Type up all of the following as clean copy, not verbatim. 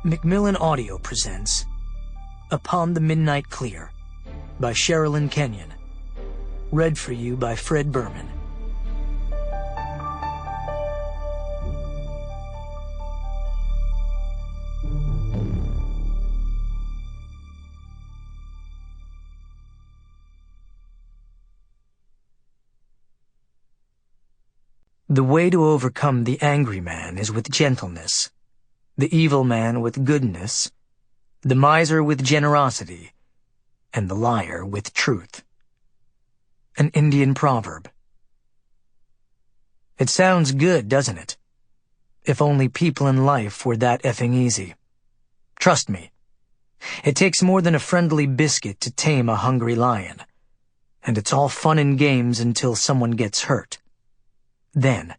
Macmillan Audio presents Upon the Midnight Clear by Sherrilyn Kenyon. Read for you by Berman. The way to overcome the angry man is with gentleness, the evil man with goodness, the miser with generosity, and the liar with truth. An Indian proverb. It sounds good, doesn't it? If only people in life were that effing easy. Trust me, it takes more than a friendly biscuit to tame a hungry lion, and it's all fun and games until someone gets hurt. Then,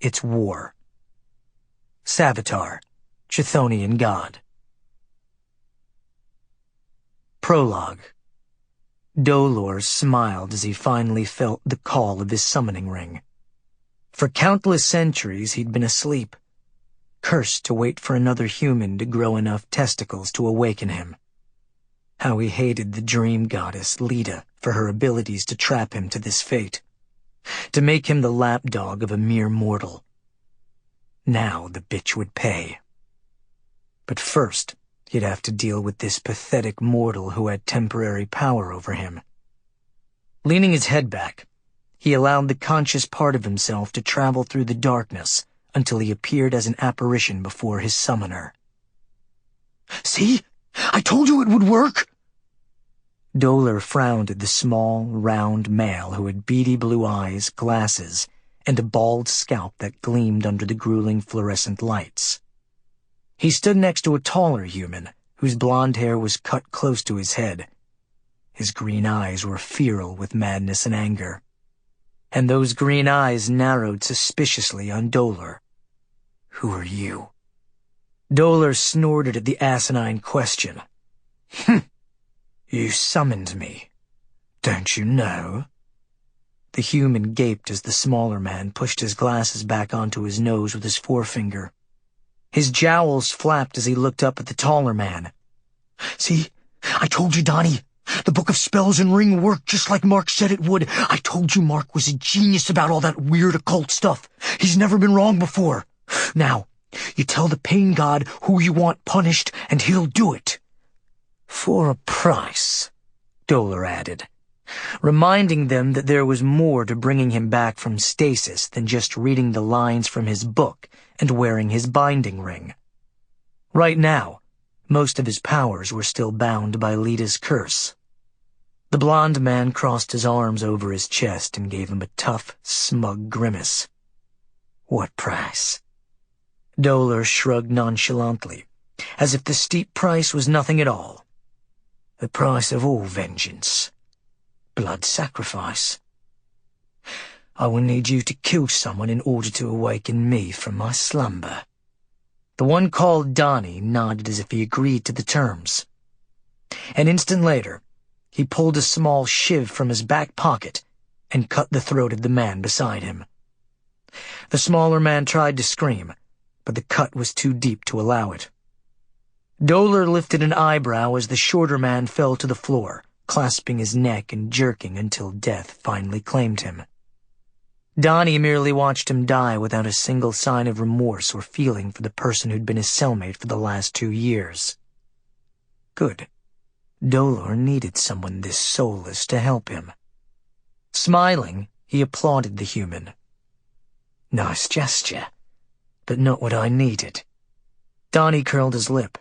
it's war. Savitar, Chthonian god. Prologue. Dolor smiled as he finally felt the call of his summoning ring. For countless centuries he'd been asleep, cursed to wait for another human to grow enough testicles to awaken him. How he hated the dream goddess Leta for her abilities to trap him to this fate, to make him the lapdog of a mere mortal. Now the bitch would pay. But first, he'd have to deal with this pathetic mortal who had temporary power over him. Leaning his head back, he allowed the conscious part of himself to travel through the darkness until he appeared as an apparition before his summoner. "See? I told you it would work!" Dolor frowned at the small, round male who had beady blue eyes, glasses, and a bald scalp that gleamed under the grueling fluorescent lights. He stood next to a taller human, whose blonde hair was cut close to his head. His green eyes were feral with madness and anger. And those green eyes narrowed suspiciously on Dolor. "Who are you?" Dolor snorted at the asinine question. "You summoned me. Don't you know?" The human gaped as the smaller man pushed his glasses back onto his nose with his forefinger. His jowls flapped as he looked up at the taller man. "See? I told you, Donnie. The Book of Spells and Ring worked just like Mark said it would. I told you Mark was a genius about all that weird occult stuff. He's never been wrong before. Now, you tell the pain god who you want punished, and he'll do it." "For a price," Dolor added, reminding them that there was more to bringing him back from stasis than just reading the lines from his book and wearing his binding ring. Right now, most of his powers were still bound by Leta's curse. The blond man crossed his arms over his chest and gave him a tough, smug grimace. "What price?" Dolor shrugged nonchalantly, as if the steep price was nothing at all. "The price of all vengeance. Blood sacrifice. I will need you to kill someone in order to awaken me from my slumber." The one called Donnie nodded as if he agreed to the terms. An instant later, he pulled a small shiv from his back pocket and cut the throat of the man beside him. The smaller man tried to scream, but the cut was too deep to allow it. Dolor lifted an eyebrow as the shorter man fell to the floor, clasping his neck and jerking until death finally claimed him. Donnie merely watched him die without a single sign of remorse or feeling for the person who'd been his cellmate for the last 2 years. Good. Dolor needed someone this soulless to help him. Smiling, he applauded the human. "Nice gesture, but not what I needed." Donnie curled his lip.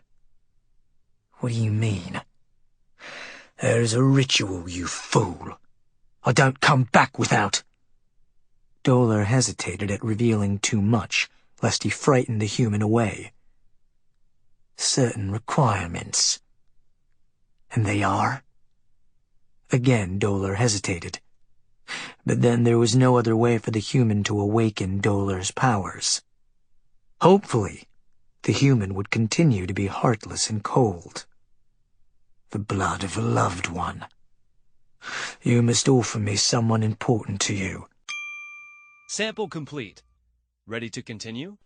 "What do you mean?" "There's a ritual, you fool. I don't come back without—" Dolor hesitated at revealing too much, lest he frighten the human away. "Certain requirements." "And they are?" Again Dolor hesitated. But then there was no other way for the human to awaken Dolor's powers. Hopefully, the human would continue to be heartless and cold. "The blood of a loved one. You must offer me someone important to you." Sample complete. Ready to continue?